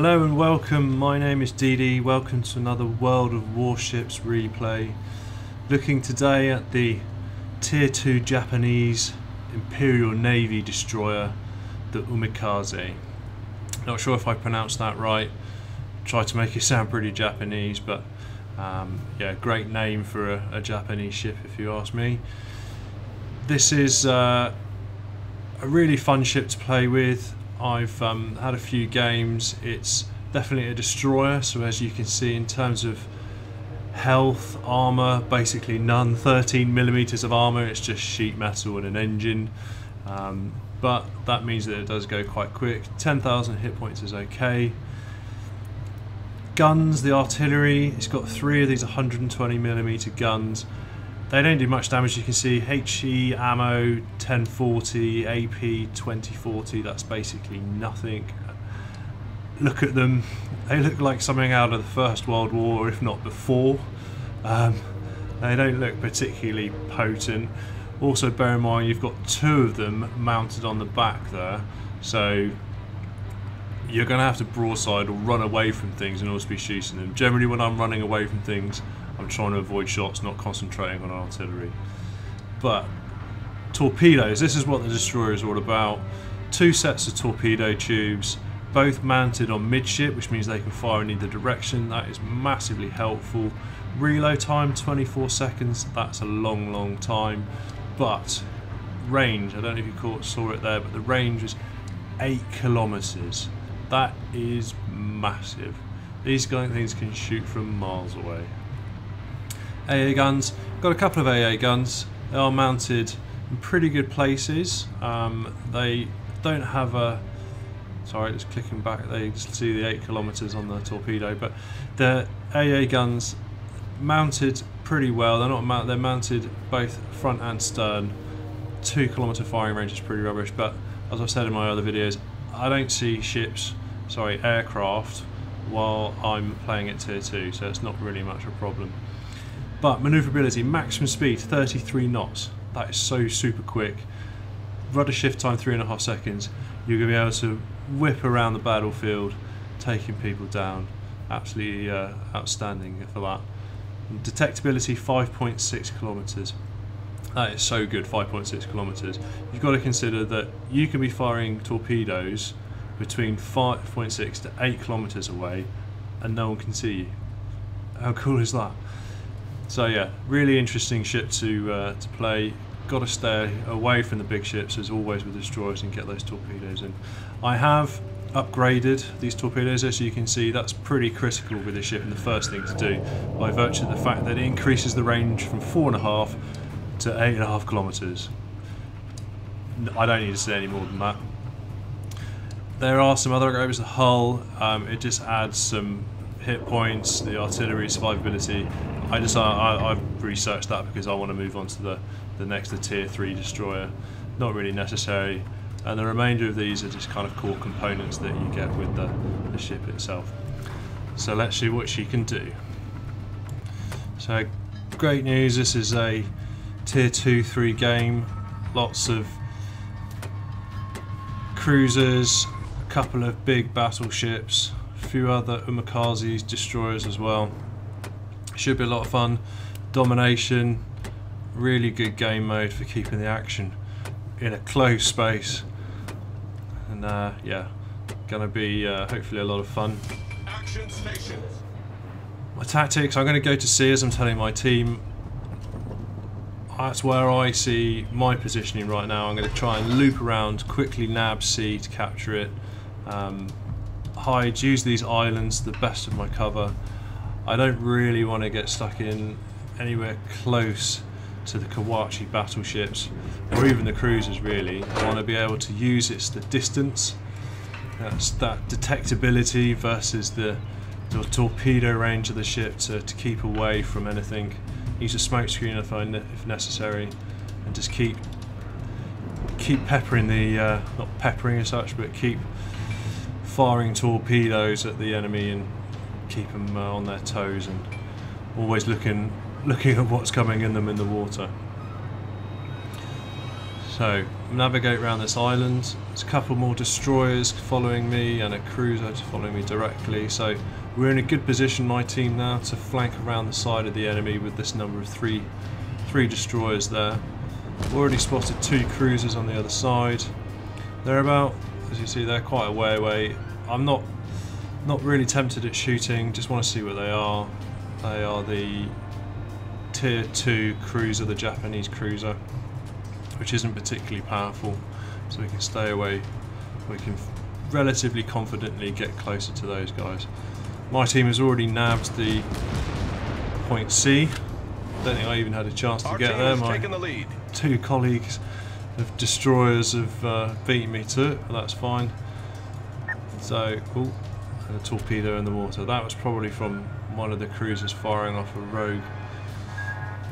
Hello and welcome, my name is Didi. Welcome to another World of Warships replay. Looking today at the Tier 2 Japanese Imperial Navy destroyer, the Umikaze. Not sure if I pronounced that right. Tried to make it sound pretty Japanese, but yeah, great name for a Japanese ship if you ask me. This is a really fun ship to play with. I've had a few games. It's definitely a destroyer, so as you can see in terms of health, armour, basically none. 13mm of armour, it's just sheet metal and an engine, but that means that it does go quite quick. 10,000 hit points is okay. Guns, the artillery, it's got 3 of these 120mm guns. They don't do much damage. You can see HE ammo 1040, AP 2040, that's basically nothing. Look at them, they look like something out of the First World War, if not before. They don't look particularly potent. Also bear in mind you've got 2 of them mounted on the back there, so you're going to have to broadside or run away from things in order to be shooting them. Generally when I'm running away from things, I'm trying to avoid shots, not concentrating on artillery. But torpedoes, this is what the destroyer is all about. 2 sets of torpedo tubes, both mounted on midship, which means they can fire in either direction. That is massively helpful. Reload time 24 seconds, that's a long time. But range, I don't know if you saw it there, but the range is 8 kilometers. That is massive. These things can shoot from miles away. AA guns, got a couple of AA guns. They are mounted in pretty good places. They don't have a, sorry, just clicking back, they just see the 8 kilometers on the torpedo, but the AA guns mounted pretty well. They're not they're mounted both front and stern. 2 kilometer firing range is pretty rubbish, but as I've said in my other videos, I don't see aircraft while I'm playing at tier 2, so it's not really much of a problem. But manoeuvrability, maximum speed 33 knots. That is so super quick. Rudder shift time 3.5 seconds. You're going to be able to whip around the battlefield, taking people down. Absolutely outstanding for that. And detectability 5.6 kilometers. That is so good, 5.6 kilometers. You've got to consider that you can be firing torpedoes between 5.6 to 8 kilometers away and no one can see you. How cool is that? So yeah, really interesting ship to play. Got to stay away from the big ships as always with destroyers and get those torpedoes in. I have upgraded these torpedoes, as you can see. That's pretty critical with this ship and the first thing to do, by virtue of the fact that it increases the range from 4.5 to 8.5 kilometers. I don't need to say any more than that. There are some other upgrades. The hull, it just adds some hit points, the artillery survivability. I've researched that because I want to move on to the next tier 3 destroyer. Not really necessary, and the remainder of these are just kind of core components that you get with the ship itself. So let's see what she can do. So great news, this is a tier 2-3 game. Lots of cruisers, a couple of big battleships, a few other Umikaze destroyers as well. Should be a lot of fun. Domination, really good game mode for keeping the action in a closed space, and yeah, gonna be hopefully a lot of fun. Action stations. My tactics, I'm going to go to sea as I'm telling my team. That's where I see my positioning right now. I'm going to try and loop around, quickly nab sea to capture it, hide, use these islands to the best of my cover. I don't really want to get stuck in anywhere close to the Kawachi battleships or even the cruisers really. I want to be able to use the distance, that's that detectability versus the torpedo range of the ship to keep away from anything. Use a smoke screen if necessary, and just keep peppering the, not peppering as such, but keep firing torpedoes at the enemy and keep them on their toes, and always looking at what's coming in them in the water. So navigate around this island. There's a couple more destroyers following me and a cruiser just following me directly. So we're in a good position, my team now, to flank around the side of the enemy with this number of three destroyers there. Already spotted 2 cruisers on the other side. They're about, as you see, they're quite a way away. I'm not really tempted at shooting, just want to see what they are. They are the Tier 2 cruiser, the Japanese cruiser, which isn't particularly powerful, so we can stay away. We can relatively confidently get closer to those guys. My team has already nabbed the point C. Don't think I even had a chance to get there. My 2 colleagues of destroyers have beaten me to it, but that's fine. So, ooh, and a torpedo in the water. That was probably from one of the cruisers firing off a rogue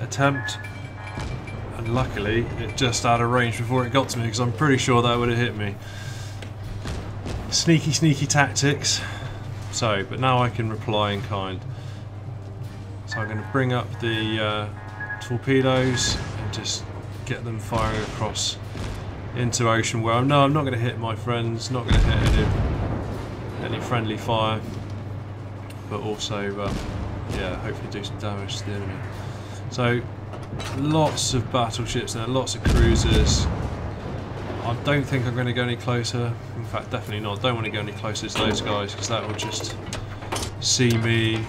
attempt. And luckily, it just out of range before it got to me, because I'm pretty sure that would have hit me. Sneaky, sneaky tactics. So, but now I can reply in kind. So I'm going to bring up the torpedoes and just get them firing across into ocean where I'm not going to hit my friends, not going to hit any friendly fire, but also, yeah, hopefully do some damage to the enemy. So, lots of battleships there, lots of cruisers. I don't think I'm going to go any closer. In fact, definitely not. Don't want to go any closer to those guys, because that will just see me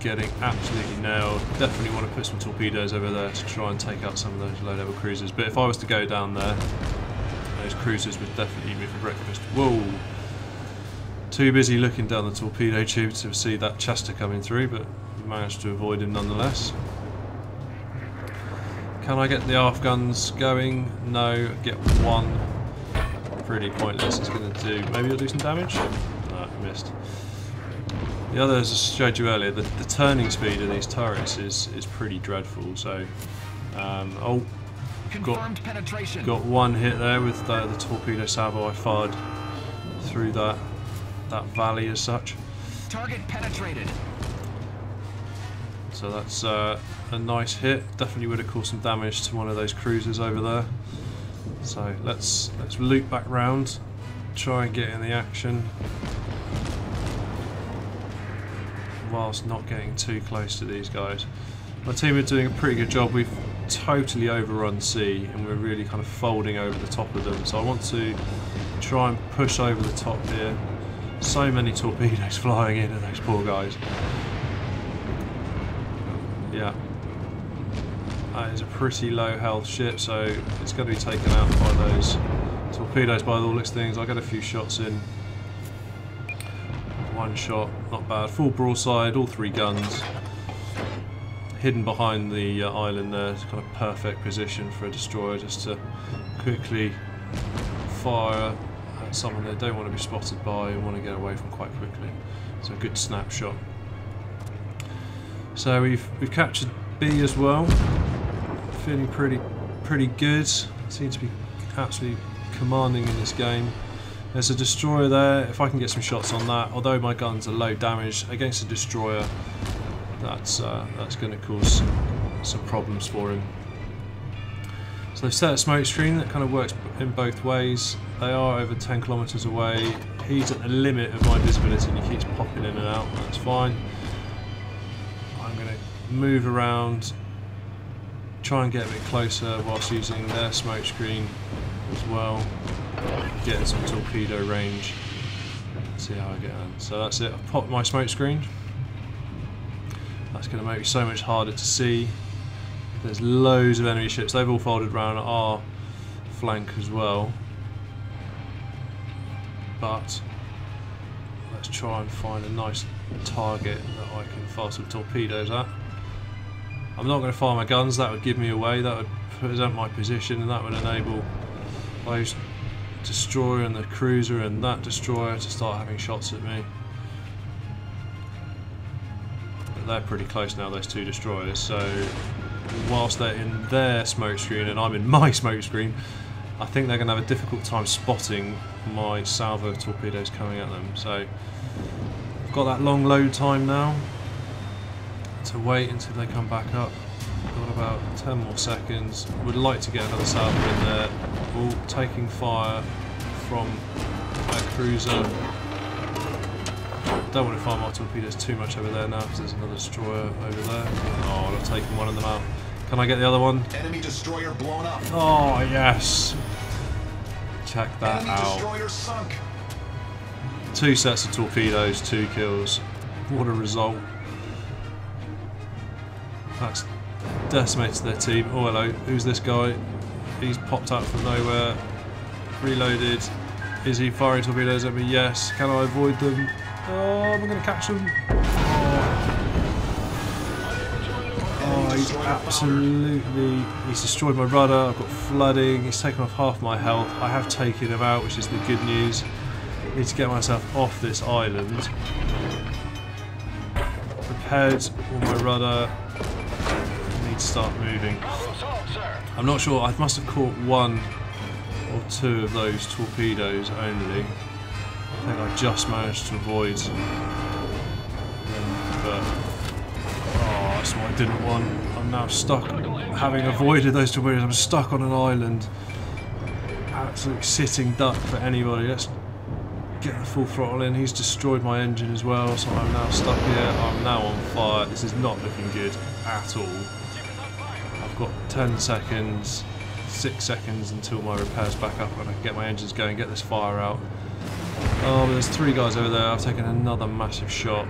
getting absolutely nailed. Definitely want to put some torpedoes over there to try and take out some of those low-level cruisers. But if I was to go down there, those cruisers would definitely eat me for breakfast. Whoa! Too busy looking down the torpedo tube to see that Chester coming through, but managed to avoid him nonetheless. Can I get the aft guns going? No, get one. Pretty pointless. It's going to do. Maybe it'll do some damage? No, missed. The other, as I showed you earlier, the turning speed of these turrets is pretty dreadful. So, oh, got one hit there with the torpedo salvo I fired through that valley as such. Target penetrated. So that's a nice hit. Definitely would have caused some damage to one of those cruisers over there. So let's loop back round, try and get in the action, whilst not getting too close to these guys. My team are doing a pretty good job. We've totally overrun C, and we're really kind of folding over the top of them. So I want to try and push over the top here. So many torpedoes flying in at those poor guys. Yeah, that is a pretty low health ship, so it's going to be taken out by those torpedoes by the looks of things. I got a few shots in. One shot, not bad. Full broadside, all 3 guns. Hidden behind the island there. It's kind of perfect position for a destroyer just to quickly fire at someone they don't want to be spotted by and want to get away from quite quickly. So a good snapshot. So we've captured B as well. Feeling pretty good. Seems to be absolutely commanding in this game. There's a destroyer there. If I can get some shots on that, although my guns are low damage against a destroyer, that's going to cause some problems for him. So they've set a smoke screen that kind of works in both ways. They are over 10 kilometers away. He's at the limit of my visibility and he keeps popping in and out. That's fine. I'm going to move around, try and get a bit closer whilst using their smoke screen as well. Getting some torpedo range. See how I get on. So that's it. I've popped my smoke screen. That's going to make it so much harder to see. There's loads of enemy ships. They've all folded around our flank as well. But let's try and find a nice target that I can fire some torpedoes at. I'm not going to fire my guns. That would give me away. That would present my position, and that would enable those destroyer and the cruiser and that destroyer to start having shots at me. But they're pretty close now, those 2 destroyers, so whilst they're in their smoke screen and I'm in my smoke screen, I think they're going to have a difficult time spotting my salvo torpedoes coming at them. So I've got that long load time now to wait until they come back up. Got about 10 more seconds. Would like to get another salvo in there. All taking fire from a cruiser. Don't want to fire my torpedoes too much over there now because there's another destroyer over there. Oh, I've taken one of them out. Can I get the other one? Enemy destroyer blown up. Oh, yes. Check that Enemy out. destroyer sunk. 2 sets of torpedoes, 2 kills. What a result. That's decimated their team. Oh, hello. Who's this guy? He's popped out from nowhere. Reloaded. Is he firing torpedoes at me? Yes. Can I avoid them? Oh, I'm going to catch them. Oh, he's absolutely... He's destroyed my rudder. I've got flooding. He's taken off half my health. I have taken him out, which is the good news. I need to get myself off this island. Repaired all my rudder. I need to start moving. I'm not sure. I must have caught 1 or 2 of those torpedoes only. I think I just managed to avoid them, but oh, that's what I didn't want. I'm now stuck. Having avoided those torpedoes, I'm stuck on an island. Absolute sitting duck for anybody. Let's get the full throttle in. He's destroyed my engine as well, so I'm now stuck here. I'm now on fire. This is not looking good at all. I've got 10 seconds, 6 seconds until my repair's back up and I can get my engines going, get this fire out. Oh, but there's 3 guys over there. I've taken another massive shot.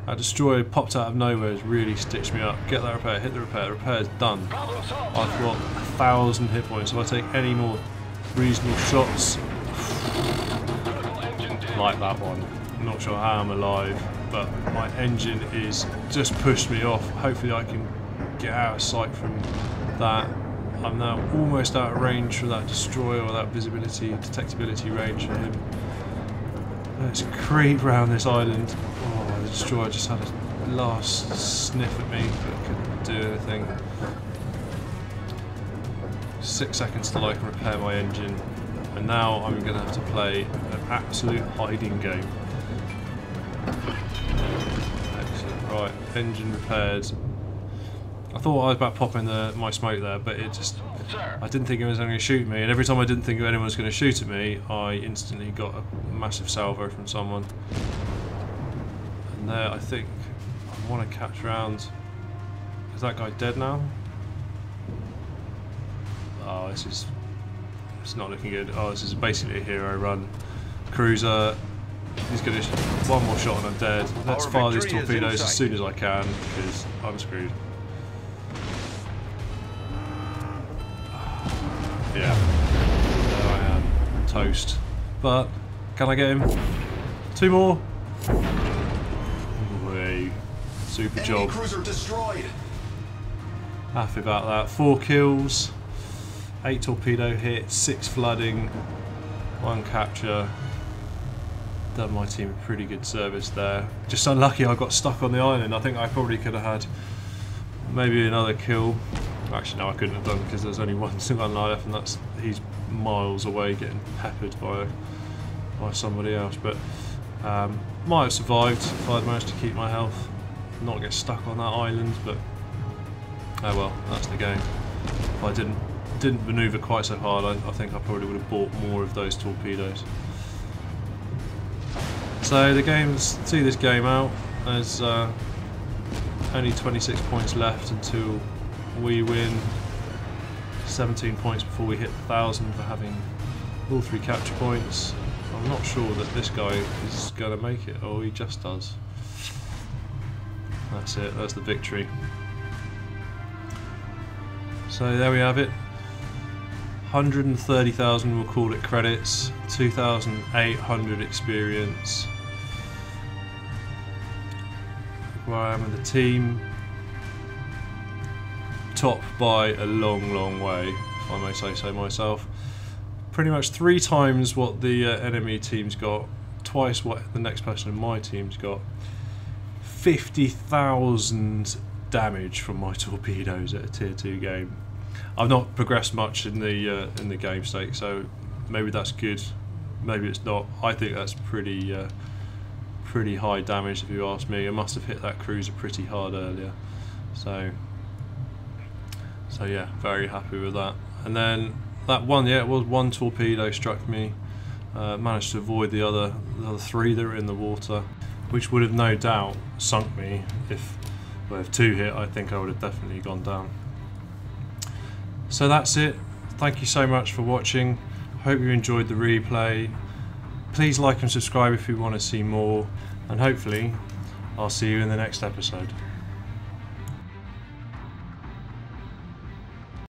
That destroyer popped out of nowhere, has really stitched me up. Get that repair, hit the repair. The repair's done. I've got 1,000 hit points. If I take any more reasonable shots, like that one, I'm not sure how I'm alive, but my engine is just pushed me off. Hopefully I can get out of sight from that. I'm now almost out of range for that destroyer, or that visibility, detectability range for him. Let's creep around this island. Oh, the destroyer just had a last sniff at me, but couldn't do anything. 6 seconds till I can repair my engine, and now I'm going to have to play an absolute hiding game. Excellent. Right, engine repaired. I thought I was about popping my smoke there, but it just... I didn't think it was going to shoot me, and every time I didn't think anyone was going to shoot at me, I instantly got a massive salvo from someone. And there, I think I want to catch round. Is that guy dead now? Oh, this is... It's not looking good. Oh, this is basically a hero run. Cruiser. He's going to... One more shot and I'm dead. Let's fire these torpedoes as soon as I can, because I'm screwed. Yeah, there I am, toast. But can I get him? 2 more. Wait, super job. Cruiser destroyed. Happy about that. 4 kills, 8 torpedo hits, 6 flooding, 1 capture. Done my team a pretty good service there. Just unlucky I got stuck on the island. I think I probably could have had maybe another kill. Actually, no, I couldn't have done because there's only one single life, and he's miles away getting peppered by somebody else. But might have survived if I'd managed to keep my health, not get stuck on that island. But oh well, that's the game. If I didn't manoeuvre quite so hard, I think I probably would have bought more of those torpedoes. So see this game out. There's only 26 points left until we win. 17 points before we hit 1,000 for having all 3 capture points. I'm not sure that this guy is going to make it. Oh, he just does. That's it, that's the victory. So there we have it. 130,000, we'll call it credits, 2,800 experience. Where I am in the team. Top by a long way, if I may say so myself. Pretty much 3 times what the enemy team's got, twice what the next person in my team's got. 50,000 damage from my torpedoes at a tier 2 game. I've not progressed much in the game state, so maybe that's good, maybe it's not. I think that's pretty high damage if you ask me. I must have hit that cruiser pretty hard earlier. So So yeah, very happy with that. And then that one, yeah, it was one torpedo struck me. Managed to avoid the other 3 that were in the water, which would have no doubt sunk me. If 2 hit, I think I would have definitely gone down. So that's it. Thank you so much for watching. Hope you enjoyed the replay. Please like and subscribe if you want to see more, and hopefully I'll see you in the next episode.